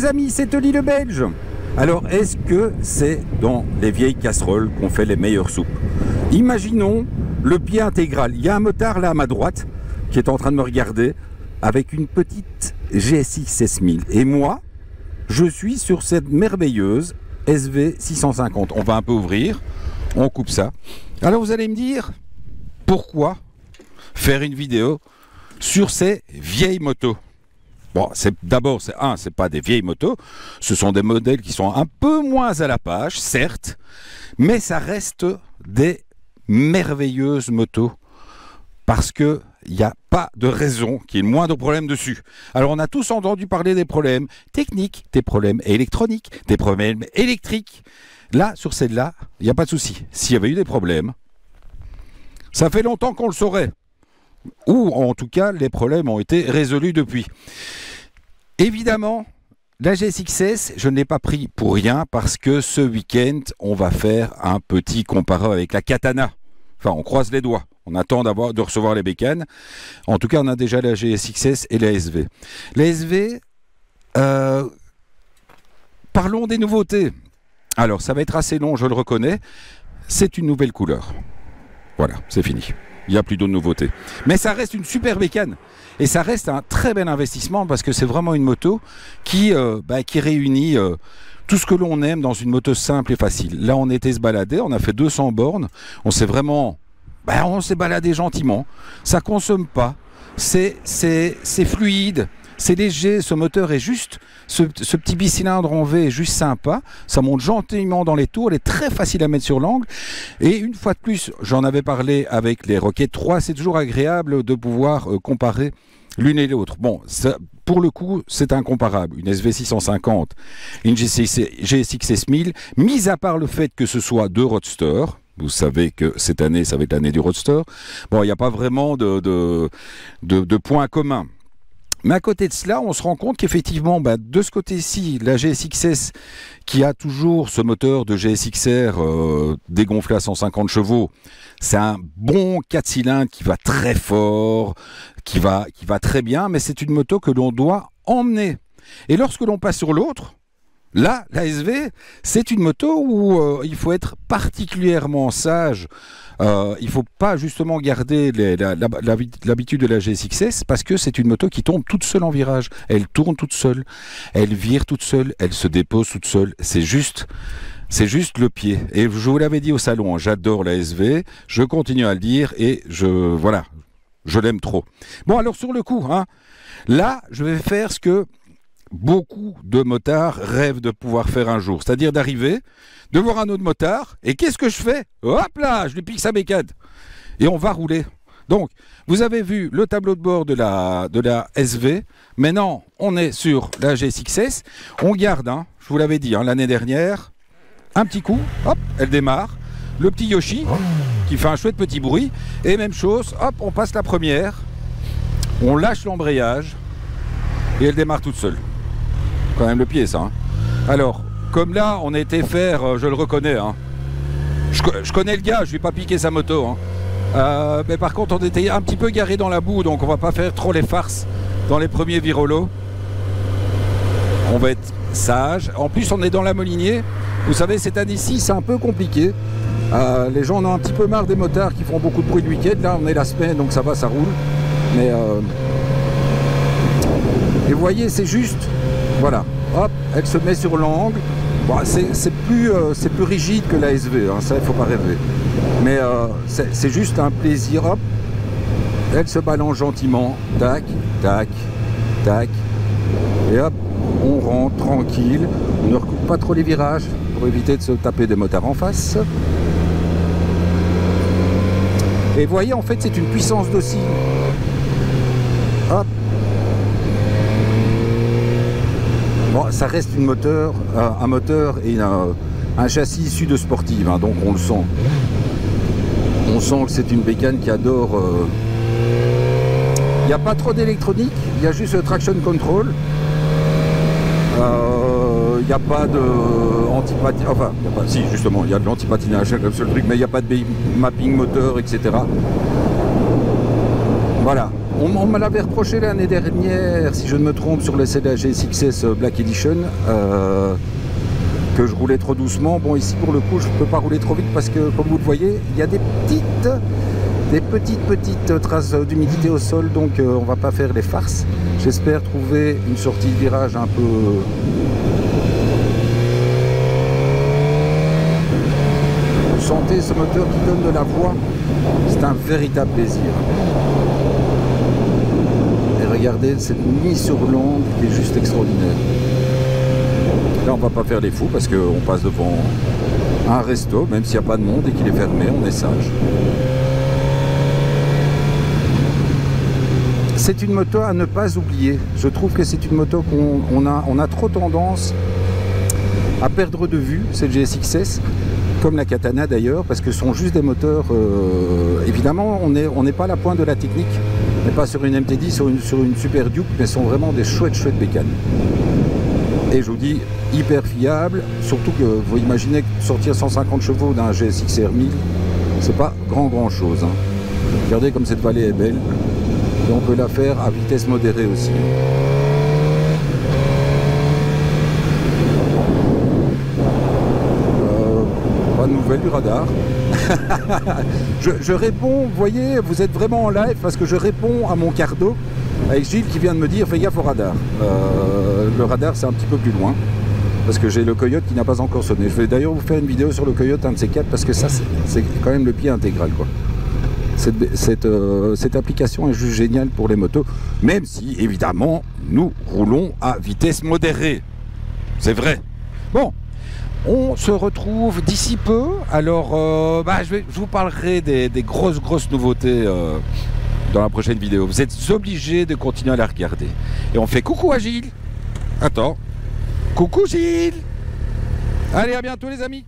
les amis, c'est Tony le Belge. Alors, est-ce que c'est dans les vieilles casseroles qu'on fait les meilleures soupes? Imaginons le pied intégral. Il y a un motard là à ma droite qui est en train de me regarder avec une petite GSX S1000. Et moi, je suis sur cette merveilleuse SV 650. On va un peu ouvrir, on coupe ça. Alors vous allez me dire, pourquoi faire une vidéo sur ces vieilles motos? Bon, d'abord, c'est pas des vieilles motos, ce sont des modèles qui sont un peu moins à la page, certes, mais ça reste des merveilleuses motos parce que il n'y a pas de raison qu'il y ait le moindre problème dessus. Alors on a tous entendu parler des problèmes techniques, des problèmes électroniques, des problèmes électriques. Là, sur celle-là, il n'y a pas de souci. S'il y avait eu des problèmes, ça fait longtemps qu'on le saurait. Ou en tout cas, les problèmes ont été résolus depuis. Évidemment, la GSX-S, je ne l'ai pas pris pour rien parce que ce week-end, on va faire un petit comparé avec la Katana. Enfin, on croise les doigts. On attend de recevoir les bécanes. En tout cas, on a déjà la GSX-S et la SV. La SV, parlons des nouveautés. Alors, ça va être assez long, je le reconnais. C'est une nouvelle couleur. Voilà, c'est fini. Il n'y a plus d'autres nouveautés. Mais ça reste une super bécane. Et ça reste un très bel investissement parce que c'est vraiment une moto qui réunit tout ce que l'on aime dans une moto simple et facile. Là, on était se balader, on a fait 200 bornes. On s'est vraiment... on s'est baladé gentiment. Ça ne consomme pas. C'est fluide. C'est léger, ce moteur est juste, ce petit bicylindre en V est juste sympa, ça monte gentiment dans les tours, elle est très facile à mettre sur l'angle, et une fois de plus, j'en avais parlé avec les Rocket 3, c'est toujours agréable de pouvoir comparer l'une et l'autre. Bon, ça, pour le coup, c'est incomparable, une SV 650, une GSX S1000, mis à part le fait que ce soit deux roadsters. Vous savez que cette année, ça va être l'année du roadster. Bon, il n'y a pas vraiment de points communs. Mais à côté de cela, on se rend compte qu'effectivement, de ce côté-ci, la GSX-S, qui a toujours ce moteur de GSX-R dégonflé à 150 chevaux, c'est un bon 4 cylindres qui va très fort, qui va très bien, mais c'est une moto que l'on doit emmener. Et lorsque l'on passe sur l'autre, là, la SV, c'est une moto où il faut être particulièrement sage. Il ne faut pas justement garder l'habitude de la GSX-S parce que c'est une moto qui tombe toute seule en virage. Elle tourne toute seule, elle vire toute seule, elle se dépose toute seule. C'est juste le pied. Et je vous l'avais dit au salon, j'adore la SV, je continue à le dire et je l'aime trop. Bon, alors sur le coup, là, je vais faire ce que beaucoup de motards rêvent de pouvoir faire un jour, c'est-à-dire d'arriver, de voir un autre motard, et qu'est-ce que je fais? Hop là, je lui pique sa bécane, et on va rouler. Donc, vous avez vu le tableau de bord de la SV, maintenant, on est sur la GSX-S, on garde, je vous l'avais dit, l'année dernière, un petit coup, hop, elle démarre, le petit Yoshi, qui fait un chouette petit bruit, et même chose, hop, on passe la première, on lâche l'embrayage, et elle démarre toute seule. Quand même le pied, ça. Alors, comme là, on a été faire, je le reconnais, je connais le gars, je ne vais pas piquer sa moto. Mais par contre, on était un petit peu garé dans la boue, donc on va pas faire trop les farces dans les premiers virolos. On va être sage. En plus, on est dans la Molinier. Vous savez, cette année-ci, c'est un peu compliqué. Les gens en ont un petit peu marre des motards qui font beaucoup de bruit le week-end. Là, on est la semaine, donc ça va, ça roule. Mais... Et vous voyez, c'est juste... Voilà, hop, elle se met sur l'angle. Bon, c'est plus rigide que la SV, ça il ne faut pas rêver. Mais c'est juste un plaisir, hop. Elle se balance gentiment, tac, tac, tac. Et hop, on rentre tranquille. On ne recoupe pas trop les virages pour éviter de se taper des motards en face. Et vous voyez, en fait, c'est une puissance docile. Hop. Bon, ça reste un moteur et un châssis issu de sportive, donc on le sent. On sent que c'est une bécane qui adore... Il n'y a pas trop d'électronique, il y a juste le traction control. Il n'y a pas de anti-patinage, enfin, si justement, il y a de l'anti-patinage, c'est le seul truc, mais il n'y a pas de mapping moteur, etc. Voilà. On me l'avait reproché l'année dernière, si je ne me trompe, sur le CELA GSX-S Black Edition, que je roulais trop doucement. Bon, ici pour le coup, je ne peux pas rouler trop vite parce que, comme vous le voyez, il y a des petites traces d'humidité au sol, donc on va pas faire les farces. J'espère trouver une sortie de virage un peu... Vous sentez ce moteur qui donne de la voix, c'est un véritable plaisir. Et regardez cette mise sur l'angle qui est juste extraordinaire. Là on va pas faire les fous parce qu'on passe devant un resto, même s'il n'y a pas de monde et qu'il est fermé, on est sage. C'est une moto à ne pas oublier. Je trouve que c'est une moto qu'on a trop tendance à perdre de vue, cette GSX-S, comme la Katana d'ailleurs, parce que ce sont juste des moteurs... évidemment, on n'est pas à la pointe de la technique, on n'est pas sur une MT10, sur une Super Duke, mais ce sont vraiment des chouettes bécanes. Et je vous dis, hyper fiable, surtout que vous imaginez que sortir 150 chevaux d'un GSX-R 1000, c'est pas grand chose. Hein. Regardez comme cette vallée est belle. Et on peut la faire à vitesse modérée aussi. Pas de nouvelles du radar. je réponds, vous voyez, vous êtes vraiment en live parce que je réponds à mon cardo avec Gilles qui vient de me dire fais gaffe au radar. Le radar c'est un petit peu plus loin parce que j'ai le Coyote qui n'a pas encore sonné. Je vais d'ailleurs vous faire une vidéo sur le Coyote, un de ces quatre, parce que ça c'est quand même le pied intégral quoi. Cette application est juste géniale pour les motos, même si évidemment nous roulons à vitesse modérée, c'est vrai. Bon, on se retrouve d'ici peu. Alors je vous parlerai des grosses nouveautés dans la prochaine vidéo. Vous êtes obligés de continuer à la regarder. Et on fait coucou à Gilles. Attends, coucou Gilles. Allez, à bientôt les amis.